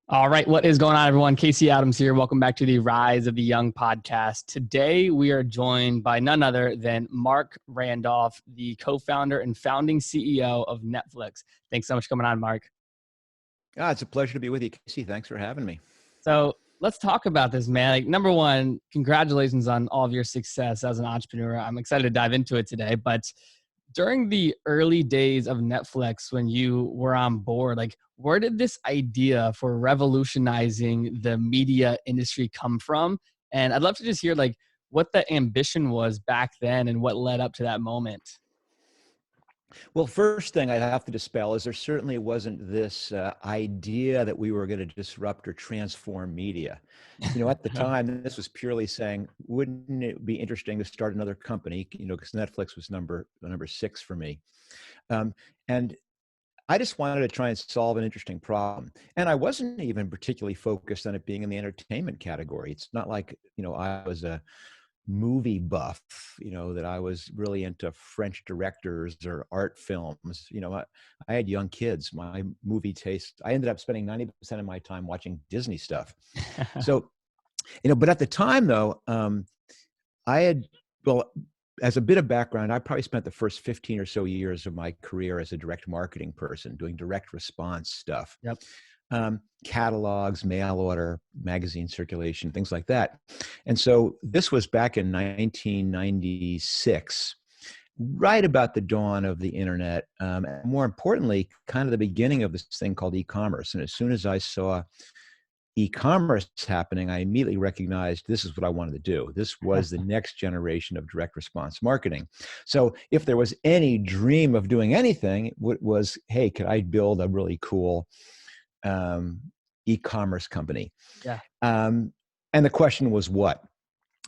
All right, what is going on, everyone? Casey Adams here. Welcome back to the Rise of the Young podcast. Today, we are joined by none other than Marc Randolph, the co-founder and founding CEO of Netflix. Thanks so much for coming on, Marc. It's a pleasure to be with you, Casey. Thanks for having me. So let's talk about this, man. Number one, congratulations on all of your success as an entrepreneur. I'm excited to dive into it today, but during the early days of Netflix, when you were on board, where did this idea for revolutionizing the media industry come from? And I'd love to just hear what the ambition was back then and what led up to that moment. Well, first thing I'd have to dispel is there certainly wasn't this idea that we were going to disrupt or transform media. At the time, this was purely saying, wouldn't it be interesting to start another company? Because Netflix was number 6 for me. And I just wanted to try and solve an interesting problem. And I wasn't even particularly focused on it being in the entertainment category. It's not like, I was a movie buff, that I was really into French directors or art films. I had young kids. My movie taste, I ended up spending 90% of my time watching Disney stuff. So, but at the time though, as a bit of background, I probably spent the first 15 or so years of my career as a direct marketing person doing direct response stuff. Yep. Catalogs, mail order, magazine circulation, things like that. And so this was back in 1996, right about the dawn of the internet. And more importantly, kind of the beginning of this thing called e-commerce. And as soon as I saw e-commerce happening, I immediately recognized this is what I wanted to do. This was the next generation of direct response marketing. So if there was any dream of doing anything, it was, hey, could I build a really cool e-commerce company? Yeah. And the question was what?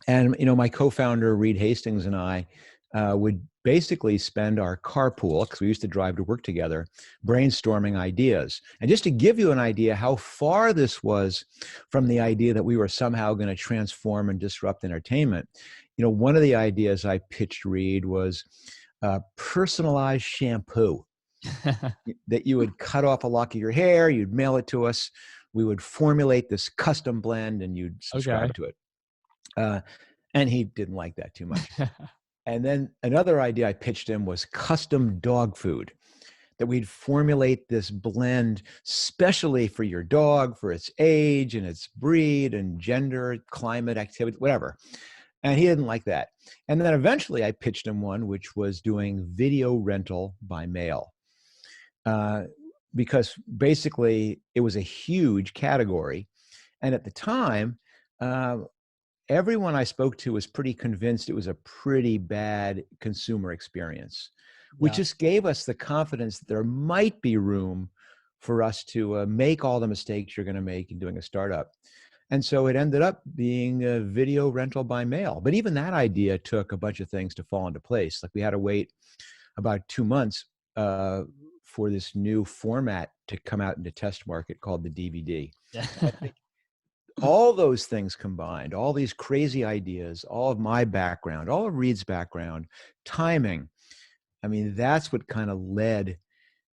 And, my co-founder, Reed Hastings, and I would basically spend our carpool, because we used to drive to work together, brainstorming ideas. And just to give you an idea how far this was from the idea that we were somehow going to transform and disrupt entertainment, one of the ideas I pitched Reed was personalized shampoo. That you would cut off a lock of your hair, you'd mail it to us, we would formulate this custom blend, and you'd subscribe to it. And he didn't like that too much. And then another idea I pitched him was custom dog food, that we'd formulate this blend specially for your dog, for its age and its breed and gender, climate, activity, whatever. And he didn't like that. And then eventually I pitched him one which was doing video rental by mail. Because basically it was a huge category. And at the time, everyone I spoke to was pretty convinced it was a pretty bad consumer experience, which just gave us the confidence that there might be room for us to make all the mistakes you're going to make in doing a startup. And so it ended up being a video rental by mail. But even that idea took a bunch of things to fall into place. Like we had to wait about 2 months for this new format to come out into test market called the DVD. I think all those things combined, all these crazy ideas, all of my background, all of Reed's background, timing, I mean, that's what kind of led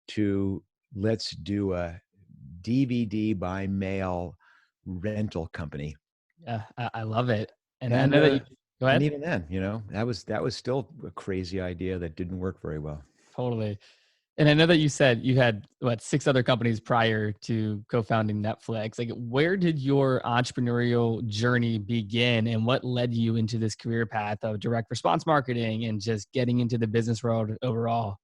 to let's do a DVD by mail rental company. Yeah, I love it. And I know that you, go ahead. And even then, that was still a crazy idea that didn't work very well. Totally. And I know that you said you had 6 other companies prior to co-founding Netflix. Where did your entrepreneurial journey begin, and what led you into this career path of direct response marketing and just getting into the business world overall?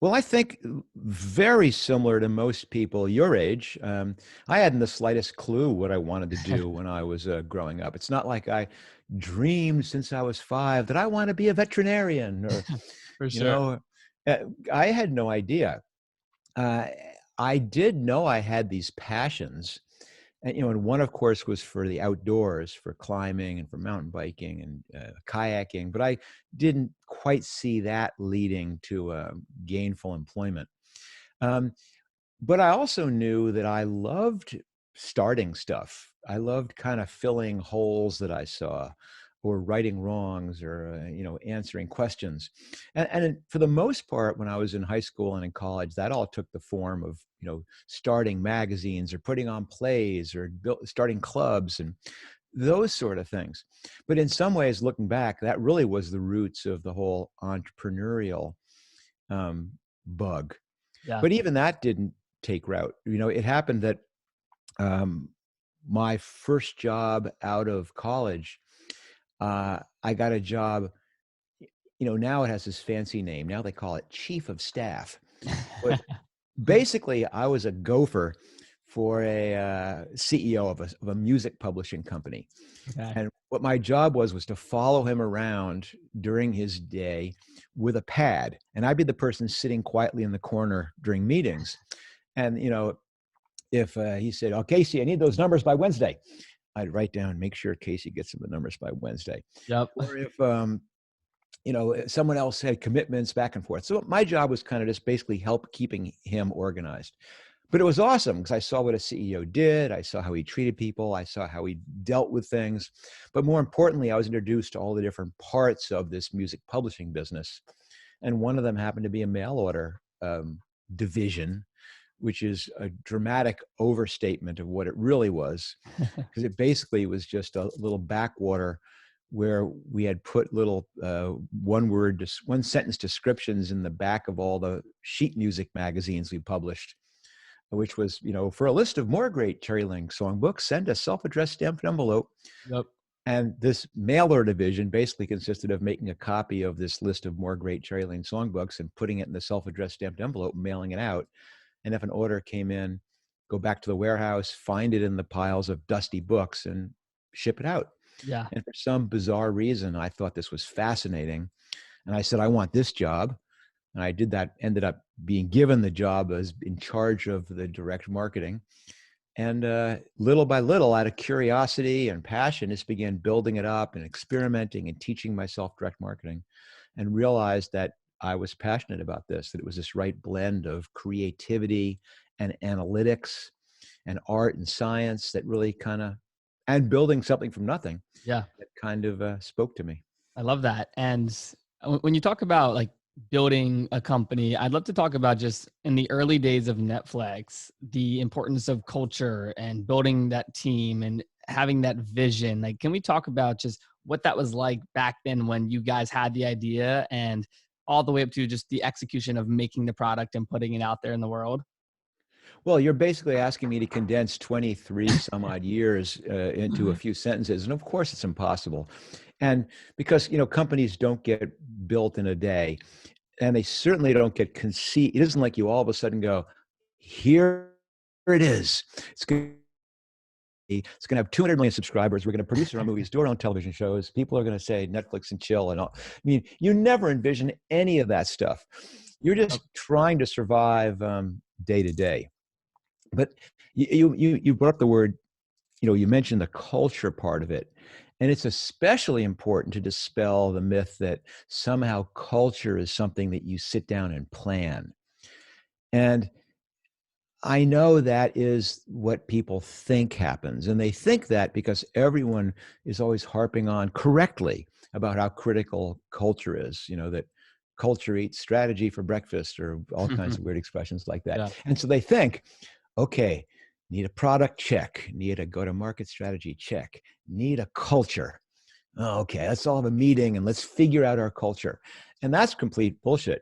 Well, I think very similar to most people your age, I hadn't the slightest clue what I wanted to do when I was growing up. It's not like I dreamed since I was 5 that I want to be a veterinarian or, For sure. I had no idea. I did know I had these passions. And one, of course, was for the outdoors, for climbing and for mountain biking and kayaking. But I didn't quite see that leading to gainful employment. But I also knew that I loved starting stuff. I loved kind of filling holes that I saw. or righting wrongs or, answering questions. And for the most part, when I was in high school and in college, that all took the form of, starting magazines or putting on plays or starting clubs and those sort of things. But in some ways, looking back, that really was the roots of the whole entrepreneurial bug. Yeah. But even that didn't take root. It happened that my first job out of college, I got a job. Now it has this fancy name. Now they call it chief of staff. But basically, I was a gopher for a CEO of a music publishing company. Okay. And what my job was to follow him around during his day with a pad. And I'd be the person sitting quietly in the corner during meetings. And, if he said, "Oh, Casey, I need those numbers by Wednesday," I'd write down, make sure Casey gets him the numbers by Wednesday. Yep. Or if, someone else had commitments back and forth. So my job was kind of just basically help keeping him organized. But it was awesome because I saw what a CEO did. I saw how he treated people. I saw how he dealt with things. But more importantly, I was introduced to all the different parts of this music publishing business. And one of them happened to be a mail order division, which is a dramatic overstatement of what it really was, because it basically was just a little backwater where we had put little one sentence descriptions in the back of all the sheet music magazines we published, which was, for a list of more great Cherry Link songbooks, send a self-addressed stamped envelope. Yep. And this mailer division basically consisted of making a copy of this list of more great Cherry Lane songbooks and putting it in the self-addressed stamped envelope and mailing it out. And if an order came in, go back to the warehouse, find it in the piles of dusty books and ship it out. Yeah. And for some bizarre reason, I thought this was fascinating. And I said, I want this job. And I did that, ended up being given the job as in charge of the direct marketing. And little by little, out of curiosity and passion, just began building it up and experimenting and teaching myself direct marketing, and realized that I was passionate about this, that it was this right blend of creativity and analytics and art and science that really and building something from nothing. Yeah. That kind of spoke to me. I love that. And when you talk about like building a company, I'd love to talk about just in the early days of Netflix, the importance of culture and building that team and having that vision. Like, can we talk about just what that was like back then when you guys had the idea and all the way up to just the execution of making the product and putting it out there in the world? Well, you're basically asking me to condense 23 some odd years into a few sentences. And of course, it's impossible. And because, companies don't get built in a day, and they certainly don't get conceived. It isn't like you all of a sudden go, here it is. It's going to have 200 million subscribers. We're going to produce our own movies, do our own television shows. People are going to say Netflix and chill and all. I mean, you never envision any of that stuff. You're just trying to survive day to day. But you brought up the word, you mentioned the culture part of it. And it's especially important to dispel the myth that somehow culture is something that you sit down and plan. And I know that is what people think happens. And they think that because everyone is always harping on correctly about how critical culture is, that culture eats strategy for breakfast or all kinds of weird expressions like that. Yeah. And so they think, okay, need a product, check. Need a go-to-market strategy, check. Need a culture. Oh, okay, let's all have a meeting and let's figure out our culture. And that's complete bullshit.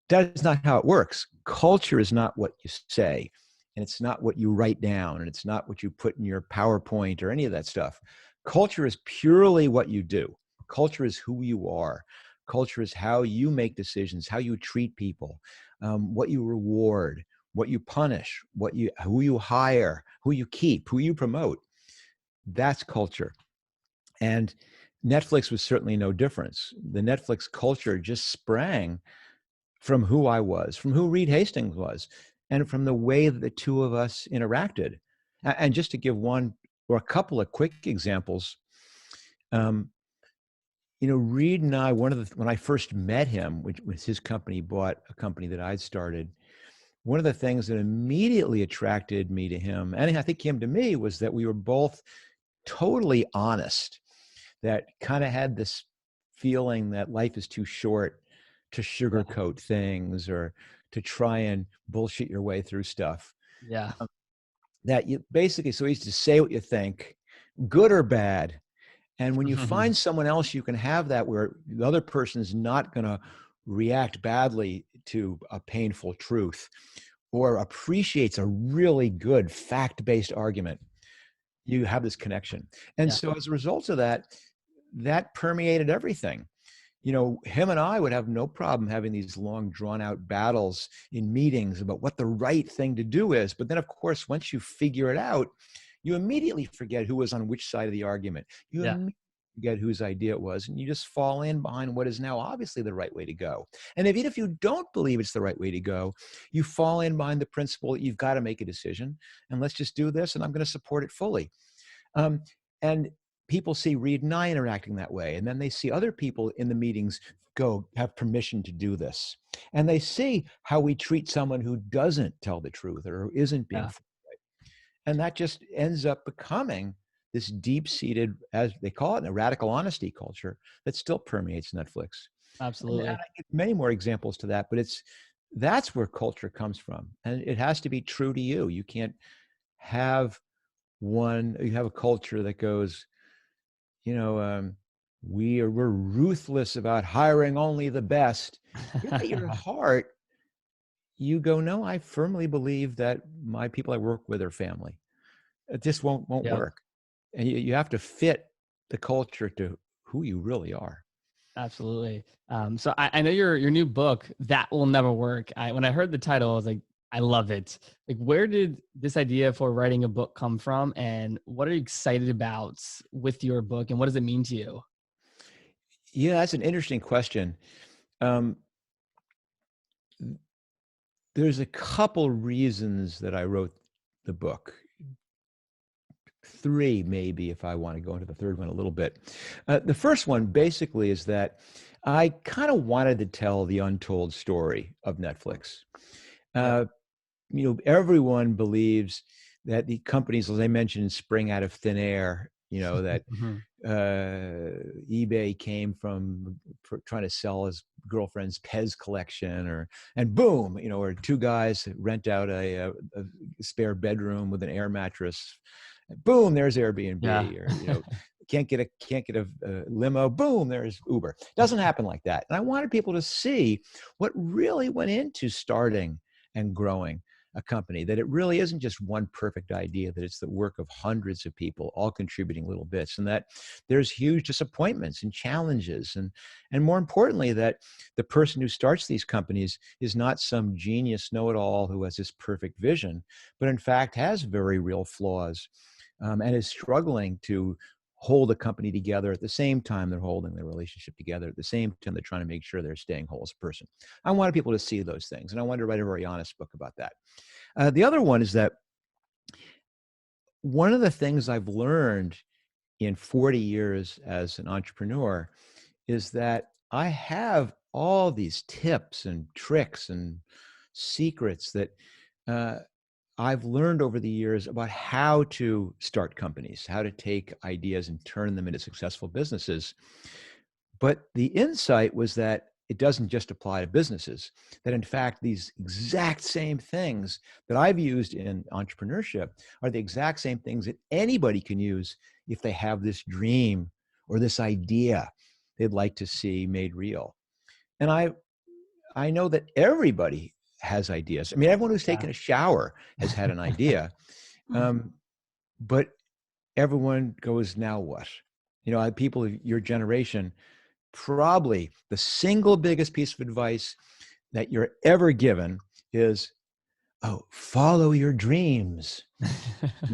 That's not how it works. Culture is not what you say, and it's not what you write down, and it's not what you put in your PowerPoint or any of that stuff. Culture is purely what you do. Culture is who you are. Culture is how you make decisions, how you treat people, what you reward, what you punish, who you hire, who you keep, who you promote. That's culture. And Netflix was certainly no difference. The Netflix culture just sprang from who I was, from who Reed Hastings was, and from the way that the two of us interacted. And just to give one or a couple of quick examples, Reed and I, when I first met him, which was his company bought a company that I'd started, one of the things that immediately attracted me to him, and I think him to me, was that we were both totally honest. that kind of had this feeling that life is too short to Yeah. sugarcoat things or to try and bullshit your way through stuff. Yeah. That you basically so easy to say what you think, good or bad. And when you find someone else, you can have that where the other person is not going to react badly to a painful truth or appreciates a really good fact-based argument. You have this connection. And Yeah. so as a result of that, that permeated everything. You know, him and I would have no problem having these long drawn out battles in meetings about what the right thing to do is. But then, of course, once you figure it out, you immediately forget who was on which side of the argument. You Yeah. immediately forget whose idea it was, and you just fall in behind what is now obviously the right way to go. And even if you don't believe it's the right way to go, you fall in behind the principle that you've got to make a decision, and let's just do this, and I'm going to support it fully. Um, and people see Reed and I interacting that way. And then they see other people in the meetings go have permission to do this. And they see how we treat someone who doesn't tell the truth or who isn't being Yeah. forthright. And that just ends up becoming this deep-seated, as they call it, a radical honesty culture that still permeates Netflix. And I Absolutely. give many more examples to that, but that's where culture comes from. And it has to be true to you. You can't have you have a culture that goes, you know, we're ruthless about hiring only the best. Yet at your heart, you go, no, I firmly believe that my people I work with are family. It just won't Yep. work. And you have to fit the culture to who you really are. Absolutely. So I know your new book, That Will Never Work. When I heard the title, I was like, I love it. Like, where did this idea for writing a book come from, and what are you excited about with your book, and what does it mean to you? Yeah, that's an interesting question. Um, there's a couple reasons that I wrote the book. Three, maybe, if I want to go into the third one a little bit. The first one basically is that I kind of wanted to tell the untold story of Netflix. Yep. Uh, everyone believes that the companies, as I mentioned, spring out of thin air. That Mhm. eBay came from trying to sell his girlfriend's Pez collection, and boom, or two guys rent out a spare bedroom with an air mattress. Boom, there's Airbnb. Yeah. Or can't get a limo. Boom, there's Uber. Doesn't happen like that. And I wanted people to see what really went into starting and growing a company, that it really isn't just one perfect idea, that it's the work of hundreds of people all contributing little bits, and that there's huge disappointments and challenges, and more importantly, that the person who starts these companies is not some genius know-it-all who has this perfect vision, but in fact has very real flaws, and is struggling to hold a company together at the same time they're holding their relationship together, at the same time they're trying to make sure they're staying whole as a person. I wanted people to see those things, and I wanted to write a very honest book about that. The other one is that one of the things I've learned in 40 years as an entrepreneur is that I have all these tips and tricks and secrets that uh, I've learned over the years about how to start companies, how to take ideas and turn them into successful businesses. But the insight was that it doesn't just apply to businesses, that in fact, these exact same things that I've used in entrepreneurship are the exact same things that anybody can use if they have this dream or this idea they'd like to see made real. And I know that everybody has ideas. I mean, everyone who's Yeah. taken a shower has had an idea, but everyone goes, now what? People of your generation, probably the single biggest piece of advice that you're ever given is, oh, follow your dreams,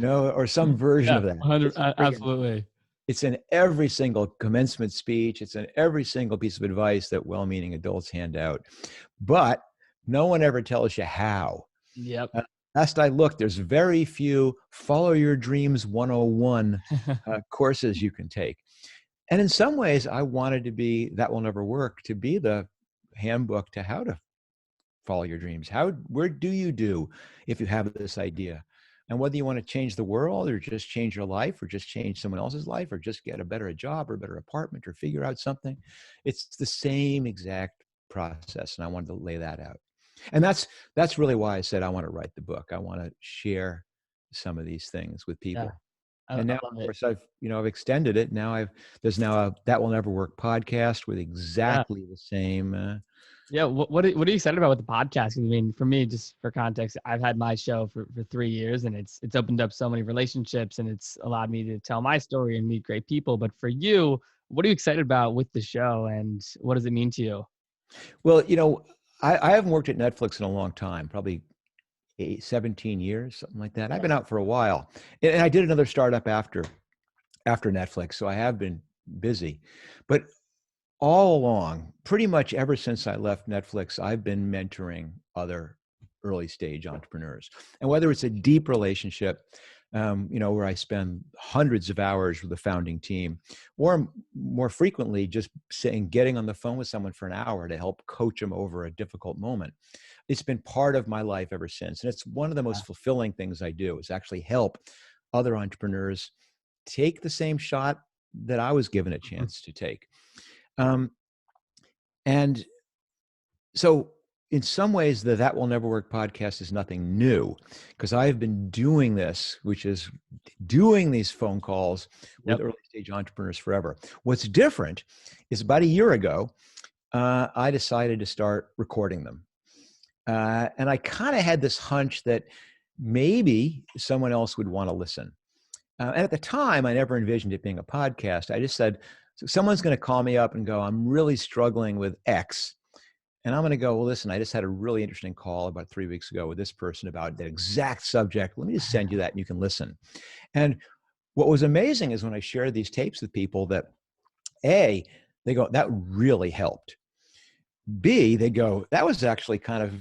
or some version Yeah. of that. 100. It's a friggin', Absolutely. it's in every single commencement speech. It's in every single piece of advice that well-meaning adults hand out, but no one ever tells you how. Yep. Last I looked, there's very few follow your dreams 101 courses you can take. And in some ways, I wanted to be, That Will Never Work, to be the handbook to how to follow your dreams. Where do you do if you have this idea? And whether you want to change the world or just change your life or just change someone else's life or just get a better job or a better apartment or figure out something, it's the same exact process. And I wanted to lay that out. And that's really why I said I want to write the book. I want to share some of these things with Yeah. people. I And now, love of it. course, I've extended it. Now there's now a That Will Never Work podcast with Yeah. exactly the same. Yeah. What are you excited about with the podcast? I mean, for me, just for context, I've had my show for 3 years, and it's opened up so many relationships, and it's allowed me to tell my story and meet great people. But for you, what are you excited about with the show, and what does it mean to you? Well, I haven't worked at Netflix in a long time, probably 17 years, something like that. I've Yeah. been out for a while, and I did another startup after Netflix, so I have been busy. But all along, pretty much ever since I left Netflix, I've been mentoring other early stage entrepreneurs. And whether it's a deep relationship, where I spend hundreds of hours with the founding team, or more frequently, just getting on the phone with someone for an hour to help coach them over a difficult moment. It's been part of my life ever since. And it's one of the most fulfilling things I do is actually help other entrepreneurs take the same shot that I was given a chance to take. And so in some ways, the That Will Never Work podcast is nothing new because I've been doing this, which is doing these phone calls with Yep. early stage entrepreneurs forever. What's different is about a year ago, I decided to start recording them. And I kind of had this hunch that maybe someone else would want to listen. And at the time, I never envisioned it being a podcast. I just said, so someone's going to call me up and go, I'm really struggling with X. And I'm going to go, well, listen, I just had a really interesting call about 3 weeks ago with this person about that exact subject. Let me just send you that and you can listen. And what was amazing is when I shared these tapes with people that A, they go, that really helped. B, they go, that was actually kind of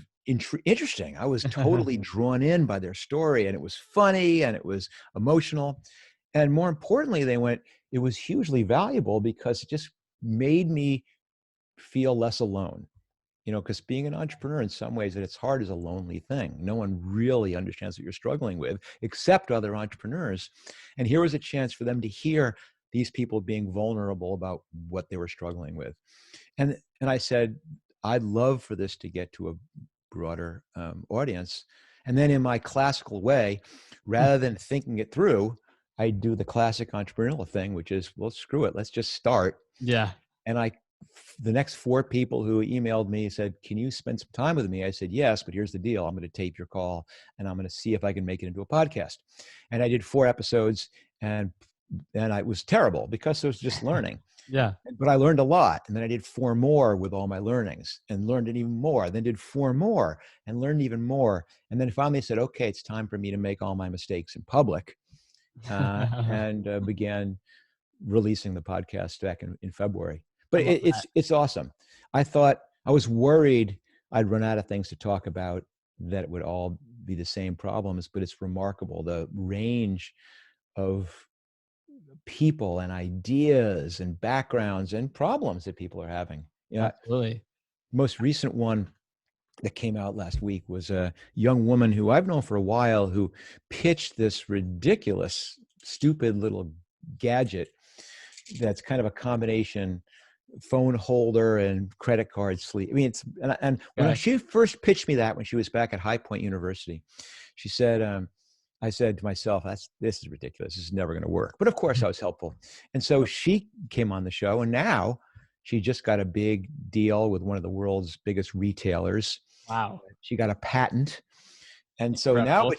interesting. I was totally drawn in by their story and it was funny and it was emotional. And more importantly, they went, it was hugely valuable because it just made me feel less alone. Because being an entrepreneur in some ways at its heart is a lonely thing. No one really understands what you're struggling with except other entrepreneurs. And here was a chance for them to hear these people being vulnerable about what they were struggling with. And I said, I'd love for this to get to a broader audience. And then in my classical way, rather than thinking it through, I do the classic entrepreneurial thing, which is, well, screw it. Let's just start. Yeah. And the next 4 people who emailed me said, can you spend some time with me? I said, yes, but here's the deal. I'm going to tape your call and I'm going to see if I can make it into a podcast. And I did 4 episodes and I was terrible because it was just learning. Yeah. But I learned a lot. And then I did 4 more with all my learnings and learned it even more. Then did 4 more and learned even more. And then finally said, okay, it's time for me to make all my mistakes in public and began releasing the podcast back in February. But it's awesome. I was worried I'd run out of things to talk about, that it would all be the same problems, but it's remarkable the range of people and ideas and backgrounds and problems that people are having. Absolutely. Most recent one that came out last week was a young woman who I've known for a while who pitched this ridiculous, stupid little gadget that's kind of a combination phone holder and credit card sleeve. I mean, and when she first pitched me that, when she was back at High Point University, she said, I said to myself, this is ridiculous. This is never going to work. But of course I was helpful. And so she came on the show and now she just got a big deal with one of the world's biggest retailers. Wow. She got a patent. And so Incredible.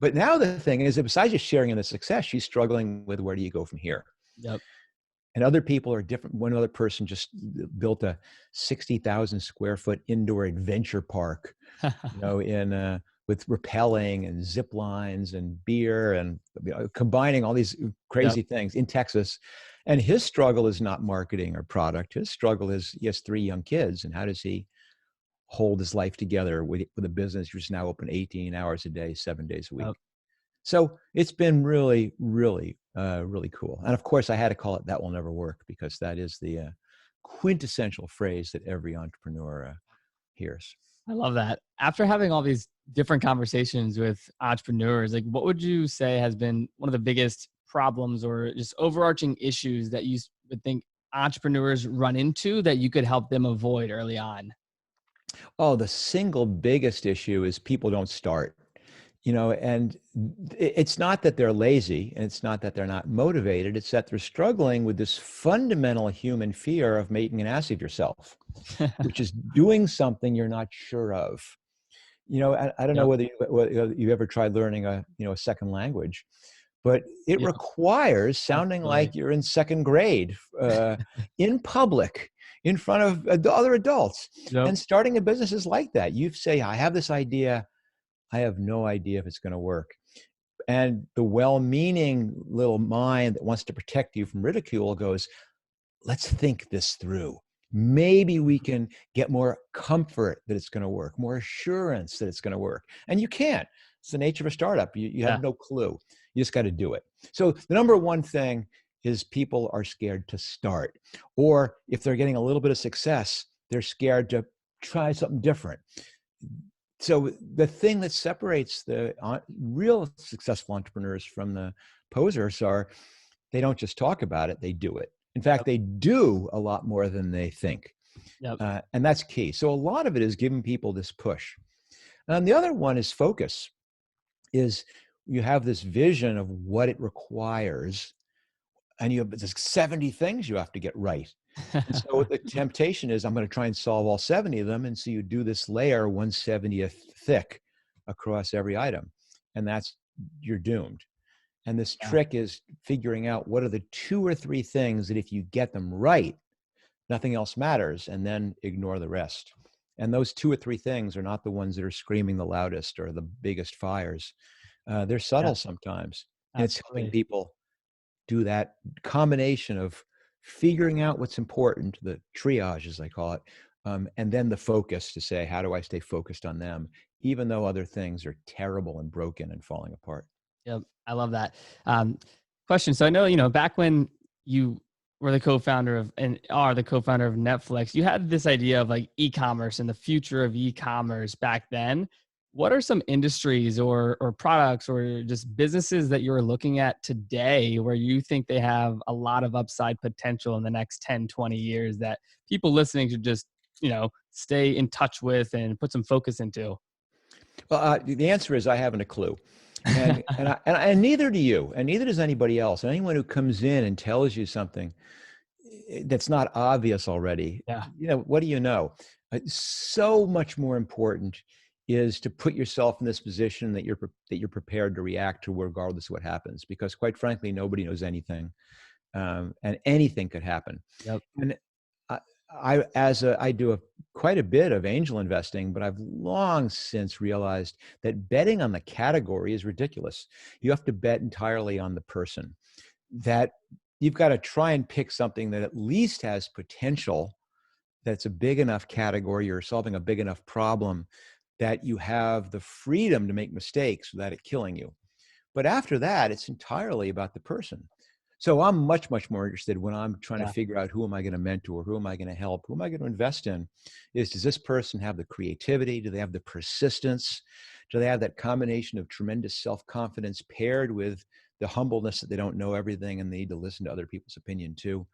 but now the thing is that besides just sharing in the success, she's struggling with where do you go from here? Yep. And other people are different. One other person just built a 60,000 square foot indoor adventure park, with rappelling and zip lines and beer and combining all these crazy things in Texas. And his struggle is not marketing or product. His struggle is he has 3 young kids. And how does he hold his life together with a business which is now open 18 hours a day, 7 days a week? Yep. So it's been really, really, really cool. And of course, I had to call it That Will Never Work because that is the quintessential phrase that every entrepreneur hears. I love that. After having all these different conversations with entrepreneurs, like what would you say has been one of the biggest problems or just overarching issues that you would think entrepreneurs run into that you could help them avoid early on? Oh, the single biggest issue is people don't start. And it's not that they're lazy and it's not that they're not motivated. It's that they're struggling with this fundamental human fear of making an ass of yourself, which is doing something you're not sure of. I don't know Yep. whether you ever tried learning a second language, but it Yep. requires sounding Absolutely. like you're in second grade, in public, in front of other adults. Yep. And starting a business is like that. You say, I have this idea. I have no idea if it's going to work. And the well-meaning little mind that wants to protect you from ridicule goes, let's think this through. Maybe we can get more comfort that it's going to work, more assurance that it's going to work. And you can't. It's the nature of a startup. You have Yeah. no clue. You just got to do it. So the number one thing is people are scared to start. Or if they're getting a little bit of success, they're scared to try something different. So the thing that separates the real successful entrepreneurs from the posers are they don't just talk about it, they do it. In fact, Yep. they do a lot more than they think. Yep. And that's key. So a lot of it is giving people this push. And the other one is focus, is you have this vision of what it requires, and you have this 70 things you have to get right. And so the temptation is, I'm going to try and solve all 70 of them. And so you do this layer 1/70th thick across every item. And you're doomed. And this Yeah. trick is figuring out what are the 2 or 3 things that if you get them right, nothing else matters, and then ignore the rest. And those 2 or 3 things are not the ones that are screaming the loudest or the biggest fires. They're Yeah. subtle sometimes. And it's helping Absolutely. people do that combination of figuring out what's important, the triage, as I call it, and then the focus to say, how do I stay focused on them, even though other things are terrible and broken and falling apart? Yep. I love that. Um, Question. So I know, back when you were the co-founder of and are the co-founder of Netflix, you had this idea of like e-commerce and the future of e-commerce back then. What are some industries or products or just businesses that you're looking at today where you think they have a lot of upside potential in the next 10, 20 years that people listening should just, stay in touch with and put some focus into? Well, the answer is I haven't a clue. And neither do you, and neither does anybody else. Anyone who comes in and tells you something that's not obvious already, Yeah. what do you know? So much more important is to put yourself in this position that you're prepared to react to regardless of what happens. Because quite frankly, nobody knows anything, and anything could happen. Yep. And I do quite a bit of angel investing, but I've long since realized that betting on the category is ridiculous. You have to bet entirely on the person. That you've got to try and pick something that at least has potential, that's a big enough category, you're solving a big enough problem that you have the freedom to make mistakes without it killing you. But after that, it's entirely about the person. So I'm much, much more interested when I'm trying to Yeah. figure out who am I going to mentor, who am I going to help, who am I going to invest in, does this person have the creativity? Do they have the persistence? Do they have that combination of tremendous self-confidence paired with the humbleness that they don't know everything and they need to listen to other people's opinion too?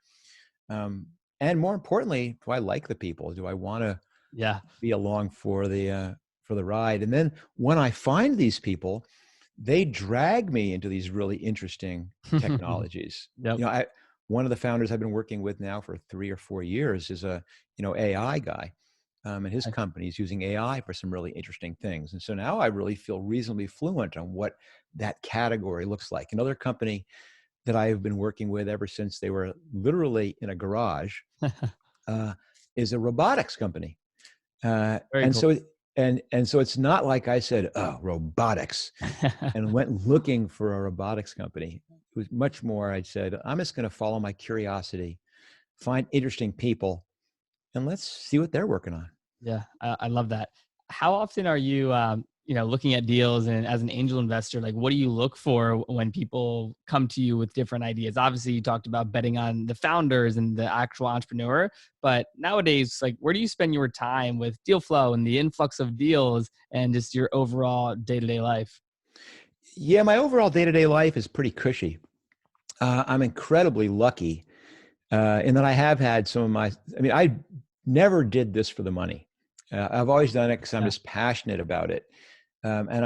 Um, and more importantly, do I like the people? Do I want to Yeah. be along for the ride? And then when I find these people, they drag me into these really interesting technologies. Yep. One of the founders I've been working with now for 3 or 4 years is a AI guy, and his company is using AI for some really interesting things. And so now I really feel reasonably fluent on what that category looks like. Another company that I've been working with ever since they were literally in a garage uh, is a robotics company. Very And cool. so it's not like I said, oh, robotics, and went looking for a robotics company. It was much more, I said, I'm just going to follow my curiosity, find interesting people, and let's see what they're working on. Yeah, I love that. How often are you, looking at deals and as an angel investor, like what do you look for when people come to you with different ideas? Obviously you talked about betting on the founders and the actual entrepreneur, but nowadays, like where do you spend your time with deal flow and the influx of deals and just your overall day-to-day life? Yeah, my overall day-to-day life is pretty cushy. I'm incredibly lucky in that I have had some of I never did this for the money. I've always done it because I'm Yeah. just passionate about it. And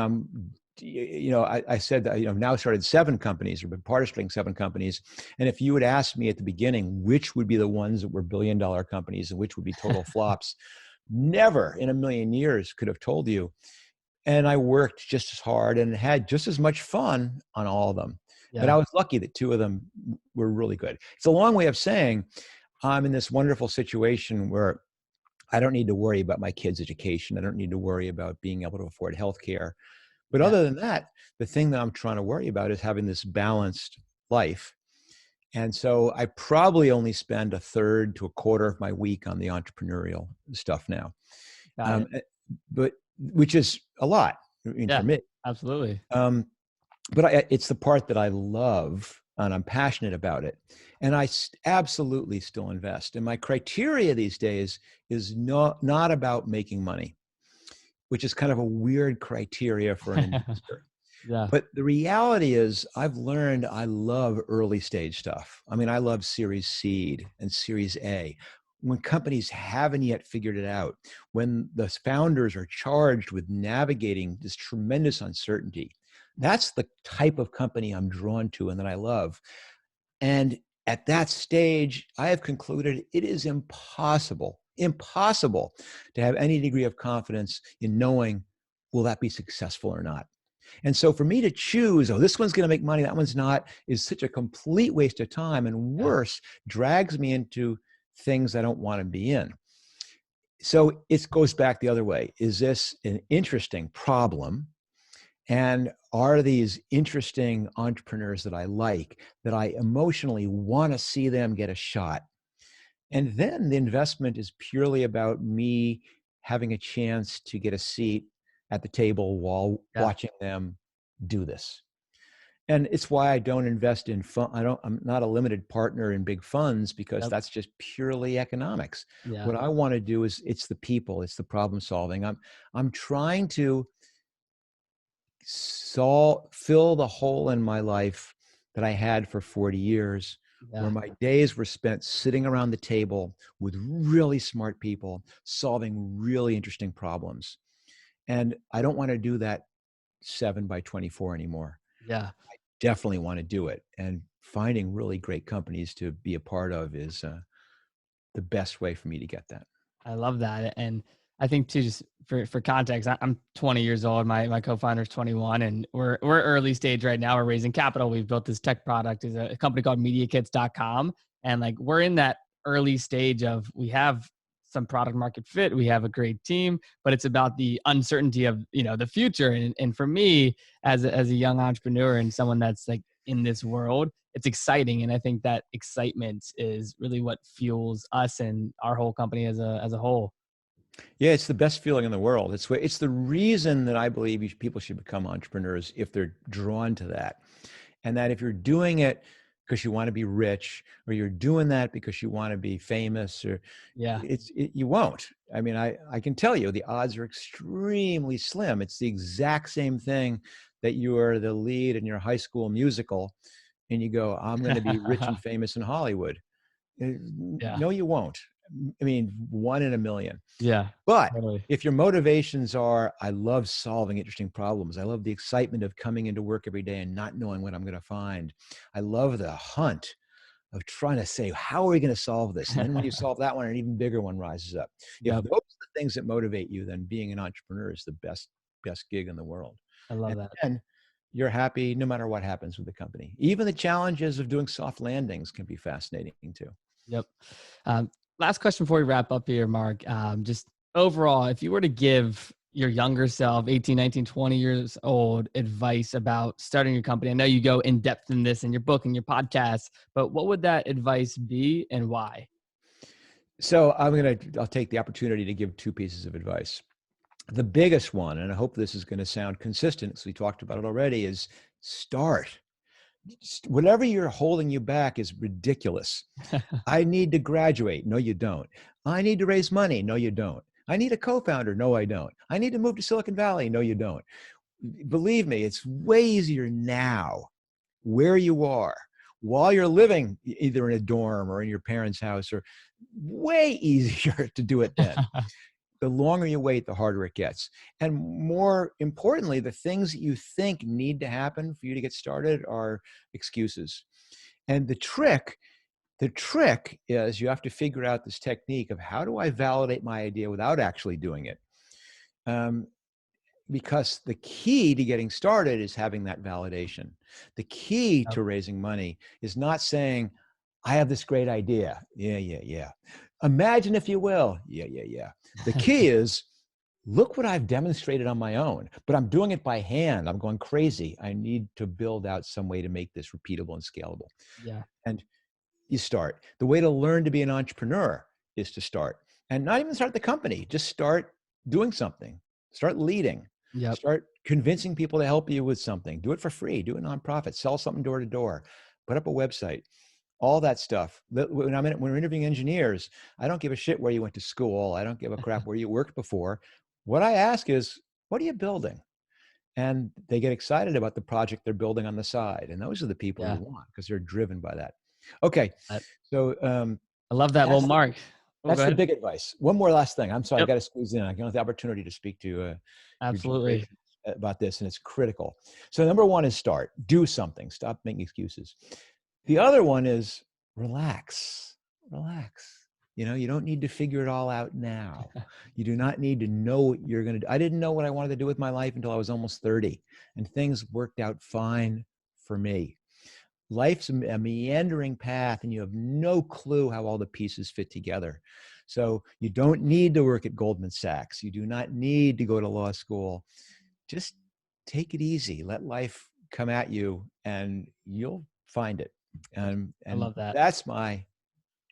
I said that, I've now started 7 companies or been part of starting 7 companies. And if you had asked me at the beginning, which would be the ones that were billion-dollar companies and which would be total flops, never in a million years could have told you. And I worked just as hard and had just as much fun on all of them. But Yeah. I was lucky that 2 of them were really good. It's a long way of saying I'm in this wonderful situation where I don't need to worry about my kids' education. I don't need to worry about being able to afford healthcare. But Yeah. other than that, the thing that I'm trying to worry about is having this balanced life. And so I probably only spend a third to a quarter of my week on the entrepreneurial stuff now. Got Um, it. eh, but which is a lot, for Yeah, me. absolutely. Um, but it's the part that I love and I'm passionate about it. And absolutely still invest. And my criteria these days is not about making money, which is kind of a weird criteria for an investor. Yeah. But the reality is I've learned I love early stage stuff. I mean, I love Series Seed and Series A. When companies haven't yet figured it out, when the founders are charged with navigating this tremendous uncertainty, that's the type of company I'm drawn to and that I love. And at that stage, I have concluded it is impossible to have any degree of confidence in knowing, will that be successful or not? And so for me to choose, oh, this one's going to make money, that one's not, is such a complete waste of time, and Yeah. worse, drags me into things I don't want to be in. So it goes back the other way. Is this an interesting problem? And are these interesting entrepreneurs that I like, that I emotionally want to see them get a shot? And then the investment is purely about me having a chance to get a seat at the table while Yeah. watching them do this. And it's why I don't invest in fund. I'm not a limited partner in big funds because Yep. that's just purely economics. Yeah. What I want to do is it's the people, it's the problem solving. I'm trying to fill the hole in my life that I had for 40 years, Yeah. where my days were spent sitting around the table with really smart people, solving really interesting problems. And I don't want to do that 7 by 24 anymore. Yeah. Definitely want to do it. And finding really great companies to be a part of is the best way for me to get that. I love that. And I think too, just for context, I'm 20 years old. My co-founder is 21, and we're early stage right now. We're raising capital. We've built this tech product. Is a company called MediaKits.com, and like we're in that early stage of we have some product market fit. We have a great team, but it's about the uncertainty of the future. And for me, as a young entrepreneur and someone that's like in this world, it's exciting. And I think that excitement is really what fuels us and our whole company as a whole. Yeah, it's the best feeling in the world. It's the reason that I believe people should become entrepreneurs if they're drawn to that. And that if you're doing it because you want to be rich, or you're doing that because you want to be famous, or Yeah. you won't. I mean, I can tell you the odds are extremely slim. It's the exact same thing that you are the lead in your high school musical and you go, I'm going to be rich and famous in Hollywood. Yeah. No, you won't. I mean, 1 in a million. Yeah. But Totally. if your motivations are, I love solving interesting problems. I love the excitement of coming into work every day and not knowing what I'm going to find. I love the hunt of trying to say, how are we going to solve this? And then when you solve that one, an even bigger one rises up. If Yep. those are the things that motivate you, then being an entrepreneur is the best gig in the world. I love And that. then you're happy no matter what happens with the company. Even the challenges of doing soft landings can be fascinating too. Yep. Um, Last question before we wrap up here, Marc. Just overall, if you were to give your younger self, 18, 19, 20 years old, advice about starting your company, I know you go in depth in this in your book and your podcast, but what would that advice be and why? So I'll take the opportunity to give 2 pieces of advice. The biggest one, and I hope this is going to sound consistent because we talked about it already, is start. Whatever you're holding you back is ridiculous. I need to graduate. No, you don't. I need to raise money. No, you don't. I need a co-founder. No, I don't. I need to move to Silicon Valley. No, you don't. Believe me, it's way easier now where you are while you're living either in a dorm or in your parents' house, or way easier to do it then. The longer you wait, the harder it gets. And more importantly, the things that you think need to happen for you to get started are excuses. And the trick is you have to figure out this technique of how do I validate my idea without actually doing it? Because the key to getting started is having that validation. The key to raising money is not saying, I have this great idea. Yeah, yeah, yeah. Imagine if you will. Yeah, yeah, yeah. The key is, look what I've demonstrated on my own, but I'm doing it by hand. I'm going crazy. I need to build out some way to make this repeatable and scalable. Yeah. And you start. The way to learn to be an entrepreneur is to start. And not even start the company, just start doing something. Start leading. Yep. Start convincing people to help you with something. Do it for free. Do a nonprofit. Sell something door to door. Put up a website. All that stuff. When we're interviewing engineers, I don't give a shit where you went to school. I don't give a crap where you worked before. What I ask is, what are you building? And they get excited about the project they're building on the side. And those are the people you want because they're driven by that. Okay. So I love that. Well, Marc, that's the big advice. One more last thing. I'm sorry, Yep. I got to squeeze in. I don't have the opportunity to speak to Absolutely about this, and it's critical. So number one is start. Do something. Stop making excuses. The other one is relax. Relax. You know, you don't need to figure it all out now. You do not need to know what you're going to do. I didn't know what I wanted to do with my life until I was almost 30, and things worked out fine for me. Life's a meandering path, and you have no clue how all the pieces fit together. So you don't need to work at Goldman Sachs. You do not need to go to law school. Just take it easy. Let life come at you, and you'll find it. And I love that. That's my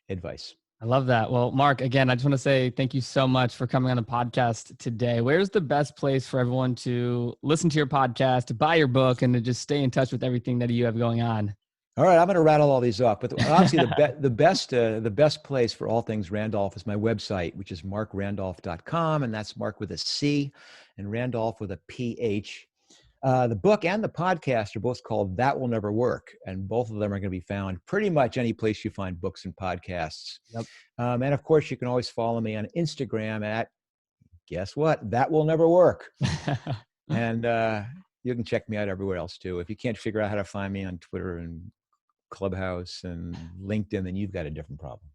advice. I love that. Well, Marc, again, I just want to say thank you so much for coming on the podcast today. Where's the best place for everyone to listen to your podcast, to buy your book, and to just stay in touch with everything that you have going on? All right, I'm going to rattle all these off, but obviously the best place for all things Randolph is my website, which is marcrandolph.com, and that's Marc with a C and Randolph with a PH. The book and the podcast are both called That Will Never Work, and both of them are going to be found pretty much any place you find books and podcasts. Yep. And of course, you can always follow me on Instagram at, guess what? That Will Never Work. And you can check me out everywhere else too. If you can't figure out how to find me on Twitter and Clubhouse and LinkedIn, then you've got a different problem.